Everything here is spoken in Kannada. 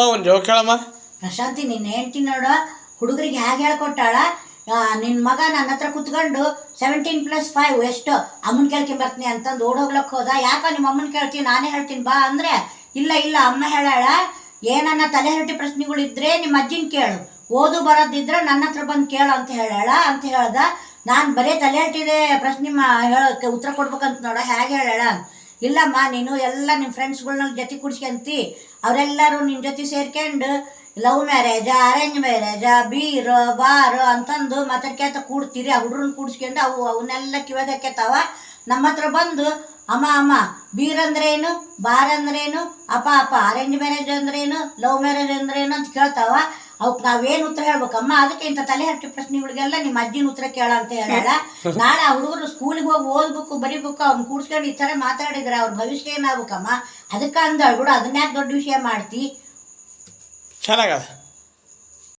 ಒಂದು ಜೋಕ್ ಹೇಳಮ್ಮ. ಪ್ರಶಾಂತಿ ನಿನ್ನ ಹೆಂಡತಿ ನೋಡು ಹುಡುಗರಿಗೆ ಹೇಗೆ ಹೇಳ್ಕೊಟ್ಟಾಳ. ನಿನ್ನ ಮಗ ನನ್ನ ಹತ್ರ ಕುತ್ಕೊಂಡು 17+5 ಎಷ್ಟು ಅಮ್ಮನ ಕೇಳ್ಕೊಂಬರ್ತೀನಿ ಅಂತಂದು ಓಡೋಗ್ಲಕ್ಕೆ ಹೋದ. ಯಾಕ ನಿಮ್ಮ ಅಮ್ಮನ ಕೇಳ್ತೀನಿ, ನಾನೇ ಹೇಳ್ತೀನಿ ಬಾ ಅಂದರೆ ಇಲ್ಲ ಇಲ್ಲ ಅಮ್ಮ ಹೇಳಾಳ, ಏನನ್ನ ತಲೆ ಹರಟಿ ಪ್ರಶ್ನೆಗಳಿದ್ರೆ ನಿಮ್ಮ ಅಜ್ಜಿನ ಕೇಳು, ಓದು ಬರೋದಿದ್ರೆ ನನ್ನ ಹತ್ರ ಬಂದು ಕೇಳು ಅಂತ ಹೇಳಾಳ ಅಂತ ಹೇಳ್ದ. ನಾನು ಬರೀ ತಲೆ ಹರಟಿದೆ ಪ್ರಶ್ನೆ ಹೇಳೋಕ್ಕೆ ಉತ್ತರ ಕೊಡ್ಬೇಕಂತ ನೋಡ ಹೇಗೆ ಹೇಳಾಳ. ಇಲ್ಲಮ್ಮ ನೀನು ಎಲ್ಲ ನಿಮ್ಮ ಫ್ರೆಂಡ್ಸ್ಗಳ್ನ ಜೊತೆ ಕುಡ್ಸ್ಕೊಂತಿ, ಅವರೆಲ್ಲರೂ ನಿನ್ನ ಜೊತೆ ಸೇರ್ಕೊಂಡು ಲವ್ ಮ್ಯಾರೇಜ ಅರೇಂಜ್ ಮ್ಯಾರೇಜ ಬೀರು ಬಾರು ಅಂತಂದು ಮಾತಾಡ್ಕೊಂತ ಕೂಡ್ತೀರಿ. ಆ ಹುಡ್ರನ್ನ ಕೂಡ್ಸ್ಕೊಂಡು ಅವನ್ನೆಲ್ಲ ಕಿವದಕ್ಕೆತಾವ. ನಮ್ಮ ಹತ್ರ ಬಂದು ಅಮ್ಮ ಅಮ್ಮ ಬೀರ್ ಅಂದ್ರೇನು, ಬಾರ್ ಅಂದ್ರೇನು, ಅಪ್ಪ ಅಪ್ಪ ಅರೇಂಜ್ ಮ್ಯಾರೇಜ್ ಅಂದ್ರೇನು, ಲವ್ ಮ್ಯಾರೇಜ್ ಅಂದ್ರೇನು ಅಂತ ಕೇಳ್ತಾವ. ಅವಕ್ಕೆ ನಾವೇನು ಉತ್ತರ ಹೇಳ್ಬೇಕಮ್ಮ? ಅದಕ್ಕೆ ಇಂಥ ತಲೆ ಹರಟಿ ಪ್ರಶ್ನೆಗಳಿಗೆಲ್ಲ ನಿಮ್ಮ ಅಜ್ಜಿನ ಉತ್ತರ ಕೇಳ ಅಂತ ಹೇಳಾಳ. ನಾಳೆ ಆ ಹುಡುಗರು ಸ್ಕೂಲಿಗೆ ಹೋಗಿ ಓದ್ಬೇಕು ಬರೀಬೇಕು, ಅವ್ನು ಕೂಡ್ಸ್ಕೊಂಡು ಈ ಥರ ಮಾತಾಡಿದ್ರೆ ಅವ್ರ ಭವಿಷ್ಯ ಏನಾಗ್ಬೇಕಮ್ಮ? ಅದಕ್ಕೆ ಅಂದ ಬಿಡು, ಅದನ್ಯಾಕೆ ದೊಡ್ಡ ವಿಷಯ ಮಾಡ್ತಿ? ಚೆನ್ನಾಗದ.